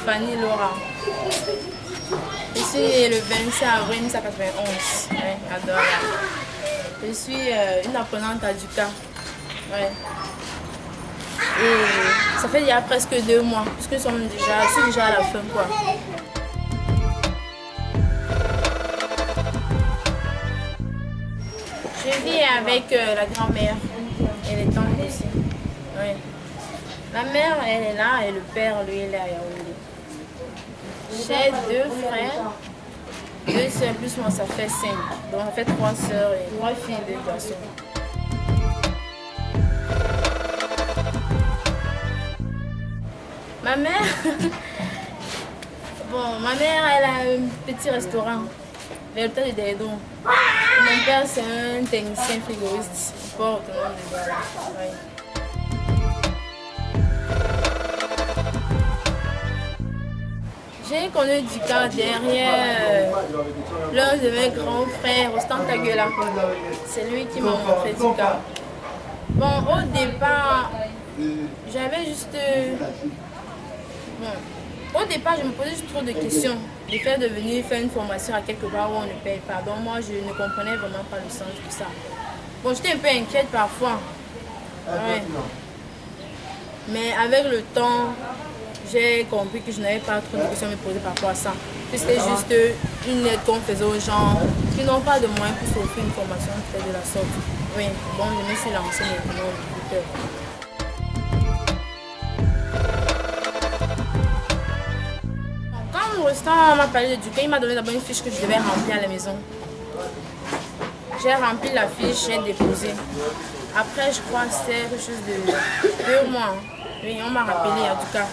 Fanny Laura. Je suis née le 25 avril 1991. Ouais, j'adore là. Je suis une apprenante à Duka. Ouais. Et ça fait il y a presque 2 mois, puisque je suis déjà à la fin quoi. Je vis avec la grand-mère et les tantes aussi. Oui. La mère, elle est là et le père, lui, il est à Yaoundé. J'ai 2 frères, 2 sœurs, plus moi, ça fait 5. Donc, ça fait 3 sœurs et 3 filles et 2 garçons. Ma mère, ma mère, elle a un petit restaurant, le hôtel de Dédon. Mon père, c'est un technicien frigoriste. Il porte le nom de Douala. Oui. J'ai connu Duka derrière l'un de mes grands frères, Rostan Taguela. C'est lui qui m'a montré Duka. Bon, au départ, j'avais juste... Au départ, je me posais juste trop de questions. Le fait de venir faire une formation à quelque part où on ne paye pas. Donc moi, je ne comprenais vraiment pas le sens de ça. Bon, j'étais un peu inquiète parfois. Ouais. Mais avec le temps, j'ai compris que je n'avais pas trop de questions à me poser par rapport à ça. Que c'était juste une aide qu'on faisait aux gens qui n'ont pas de moyens pour s'offrir une formation de la sorte. Oui, bon, je me suis lancée maintenant au computer. Quand Rostan m'a parlé de Duka, il m'a donné d'abord une fiche que je devais remplir à la maison. J'ai rempli la fiche, j'ai déposé. Après, je crois que c'était quelque chose de 2 mois. Oui, on m'a rappelé à Duka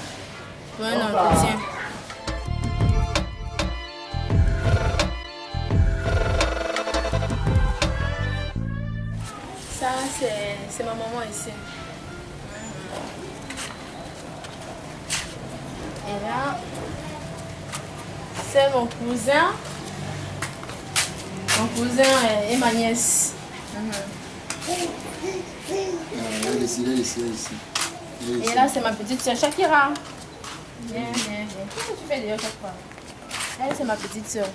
pour un entretien. Ça, c'est ma maman ici. Et là, c'est mon cousin. Mon cousin et ma nièce. Et là, c'est ma petite soeur Shakira. Viens, viens, viens. Qu'est-ce que tu fais d'ailleurs chaque fois? Elle, c'est ma petite soeur.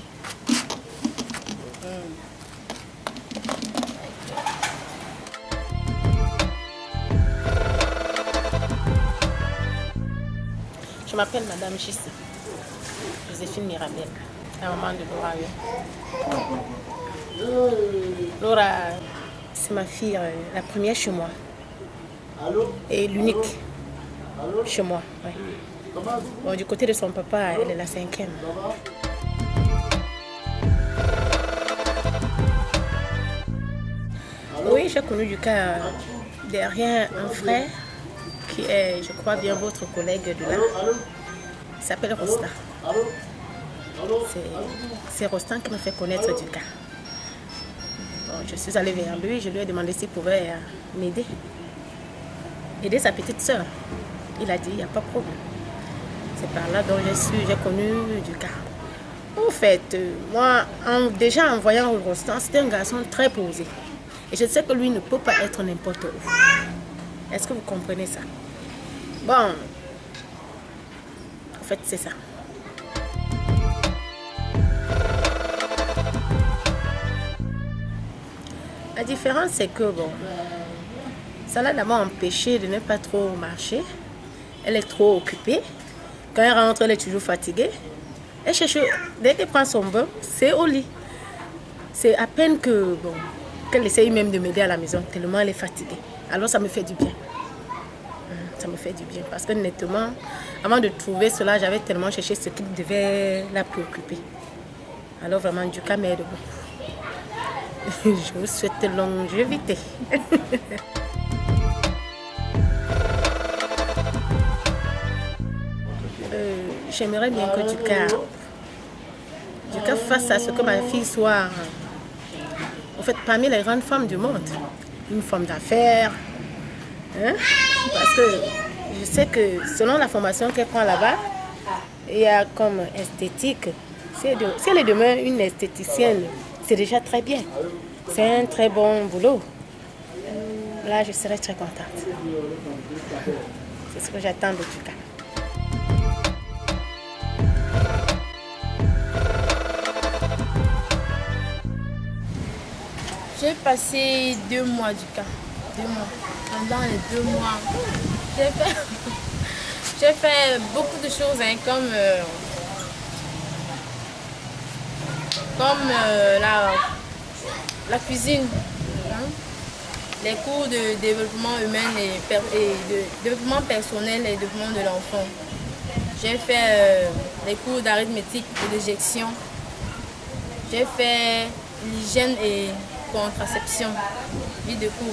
Je m'appelle Madame Gis, Joséphine Mirabel, la maman de Laura. Laura, c'est ma fille, la première chez moi. Et l'unique chez moi. Ouais. Bon, du côté de son papa, elle est la 5e. Oui, j'ai connu Duka derrière un frère qui est, je crois bien, votre collègue de là. Il s'appelle Rostan. C'est Rostan qui m'a fait connaître Duka. Bon, je suis allée vers lui, je lui ai demandé s'il pouvait m'aider. Aider sa petite soeur. Il a dit, il n'y a pas de problème. C'est par là dont j'ai connu Duka. En fait, moi, déjà en voyant Rostan, c'était un garçon très posé. Et je sais que lui ne peut pas être n'importe où. Est-ce que vous comprenez ça? Bon, en fait, c'est ça. La différence, c'est que, bon, ça l'a d'abord empêché de ne pas trop marcher. Elle est trop occupée. Quand elle rentre, elle est toujours fatiguée. Elle cherche, dès qu'elle prend son bain, c'est au lit. C'est à peine que, bon, qu'elle essaye même de m'aider à la maison, tellement elle est fatiguée. Alors ça me fait du bien. Ça me fait du bien parce que nettement, avant de trouver cela, j'avais tellement cherché ce qui devait la préoccuper. Alors vraiment, Duka m'aide beaucoup. Je vous souhaite longévité. J'aimerais bien que Duka fasse à ce que ma fille soit, en fait, parmi les grandes femmes du monde. Une femme d'affaires. Hein? Parce que je sais que selon la formation qu'elle prend là-bas, il y a comme esthétique. Si elle est demain une esthéticienne, c'est déjà très bien. C'est un très bon boulot. Là, je serai très contente. C'est ce que j'attends de Duka. J'ai passé 2 mois du cas. 2 mois. Pendant les 2 mois, j'ai fait beaucoup de choses, hein, comme la cuisine, hein, les cours de développement humain et de développement personnel et développement de l'enfant. J'ai fait les cours d'arithmétique et de gestion. J'ai fait l'hygiène et contraception, vie de couple.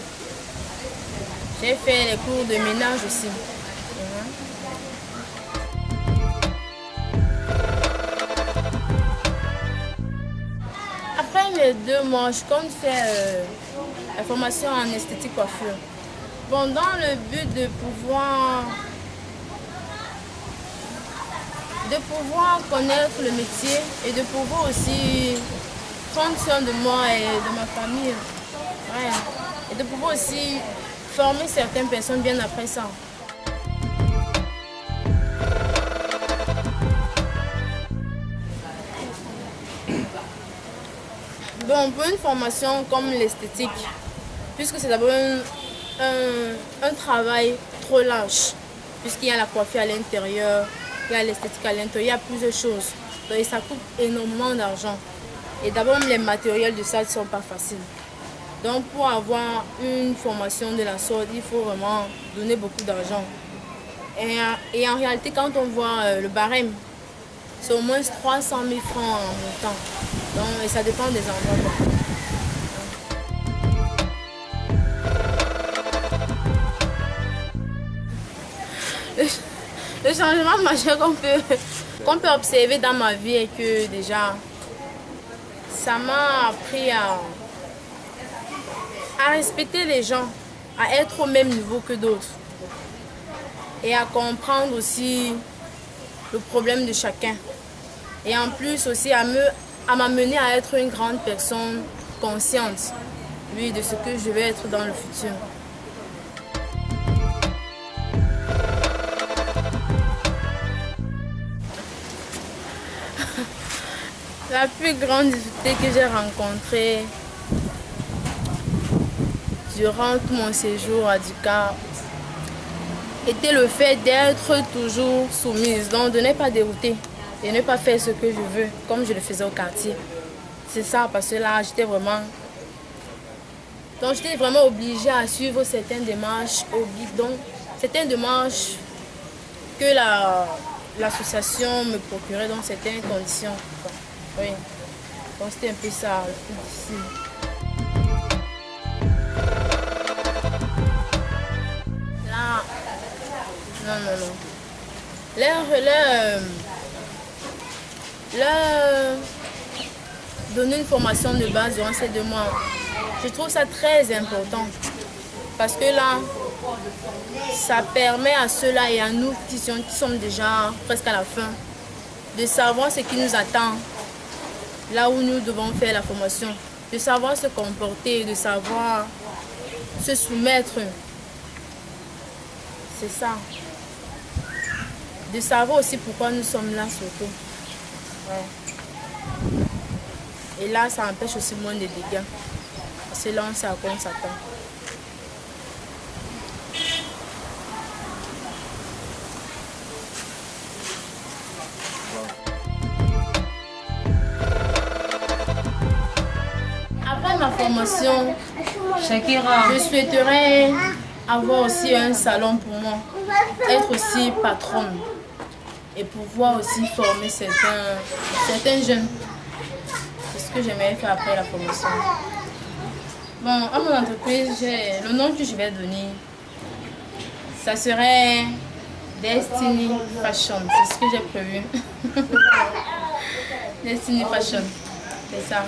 J'ai fait les cours de ménage aussi. Après les 2 mois, je compte faire la formation en esthétique coiffure. Bon, dans le but de pouvoir connaître le métier et de pouvoir aussi prendre soin de moi et de ma famille. Ouais. Et de pouvoir aussi former certaines personnes bien après ça. Bon, pour une formation comme l'esthétique, puisque c'est d'abord un travail trop large, puisqu'il y a la coiffure à l'intérieur, il y a l'esthétique à l'intérieur, il y a plusieurs choses. Donc ça coûte énormément d'argent. Et d'abord, les matériels de ça ne sont pas faciles. Donc pour avoir une formation de la sorte, il faut vraiment donner beaucoup d'argent. Et en réalité, quand on voit le barème, c'est au moins 300 000 francs en montant. Donc, et ça dépend des endroits. Le changement majeur qu'on peut observer dans ma vie est que déjà, ça m'a appris à respecter les gens, à être au même niveau que d'autres et à comprendre aussi le problème de chacun. Et en plus aussi à m'amener à être une grande personne consciente, oui, de ce que je vais être dans le futur. La plus grande difficulté que j'ai rencontrée durant tout mon séjour à Dakar était le fait d'être toujours soumise, donc de ne pas dérouter et ne pas faire ce que je veux, comme je le faisais au quartier. C'est ça, parce que là, j'étais vraiment obligée à suivre certaines démarches, que l'association me procurait dans certaines conditions. Oui, donc c'était un peu ça, le plus difficile. Là, non. Leur donner une formation de base durant ces 2 mois, je trouve ça très important. Parce que là, ça permet à ceux-là et à nous qui sommes déjà presque à la fin, de savoir ce qui nous attend, là où nous devons faire la formation, de savoir se comporter, de savoir se soumettre. C'est ça. De savoir aussi pourquoi nous sommes là surtout. Ouais. Et là, ça empêche aussi moins de dégâts. Parce que là, on sait à quoi on s'attend. Après ma formation, je souhaiterais avoir aussi un salon pour moi, être aussi patronne et pouvoir aussi former certains jeunes. C'est ce que j'aimerais faire après la formation. Bon, à mon entreprise, le nom que je vais donner, ça serait Destiny Fashion. C'est ce que j'ai prévu. Destiny Fashion, c'est ça.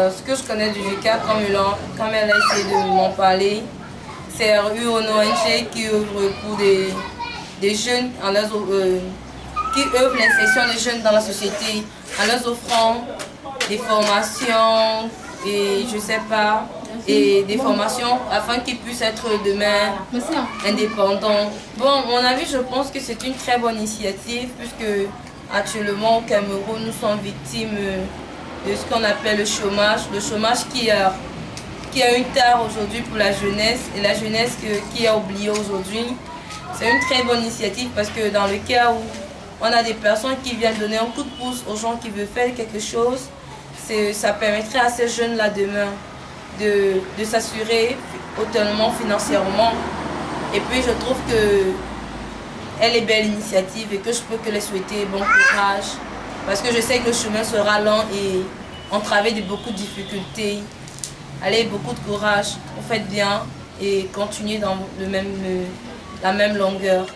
Ce que je connais du JICA, comme elle a essayé de m'en parler, c'est une ONG qui œuvre pour des jeunes, qui œuvre l'insertion des jeunes dans la société en leur offrant des formations et je sais pas, et des formations afin qu'ils puissent être demain indépendants. Bon, mon avis, je pense que c'est une très bonne initiative puisque actuellement au Cameroun, nous sommes victimes de ce qu'on appelle le chômage qui a une tare aujourd'hui pour la jeunesse et la jeunesse qui est oubliée aujourd'hui. C'est une très bonne initiative parce que dans le cas où on a des personnes qui viennent donner un coup de pouce aux gens qui veulent faire quelque chose, ça permettrait à ces jeunes-là demain de s'assurer totalement financièrement. Et puis je trouve qu'elle est belle initiative et que je peux que les souhaiter bon courage parce que je sais que le chemin sera lent et entravé de beaucoup de difficultés. Allez, beaucoup de courage, vous faites bien et continuez dans la même longueur.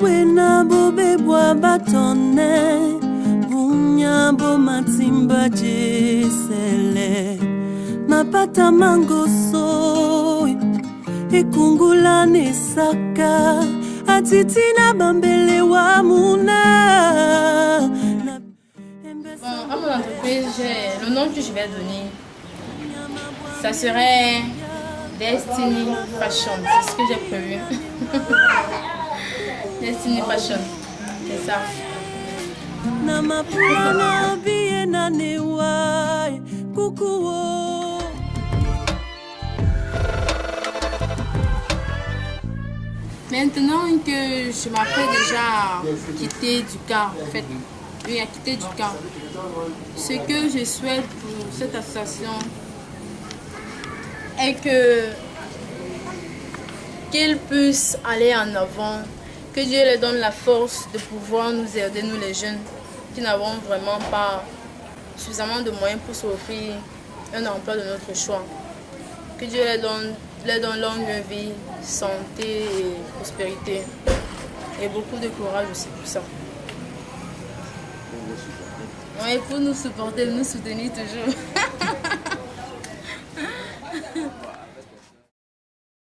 Buena bobe bwa batone bunyambo matimba jesele napata mangoso ekungula nesaka atitina bambele wa muna. À mon entreprise, le nom que je vais donner, ça serait Destiny Fashion, c'est ce que j'ai prévu. Destiny Fashion, c'est ça. Maintenant que je m'apprête déjà à quitter Duka, en fait, à quitter Duka, ce que je souhaite pour cette association est qu'elle puisse aller en avant, que Dieu leur donne la force de pouvoir nous aider, nous les jeunes, qui n'avons vraiment pas suffisamment de moyens pour s'offrir un emploi de notre choix. Que Dieu leur donne longue vie, santé et prospérité. Et beaucoup de courage aussi pour ça. Oui, pour nous supporter, nous soutenir toujours.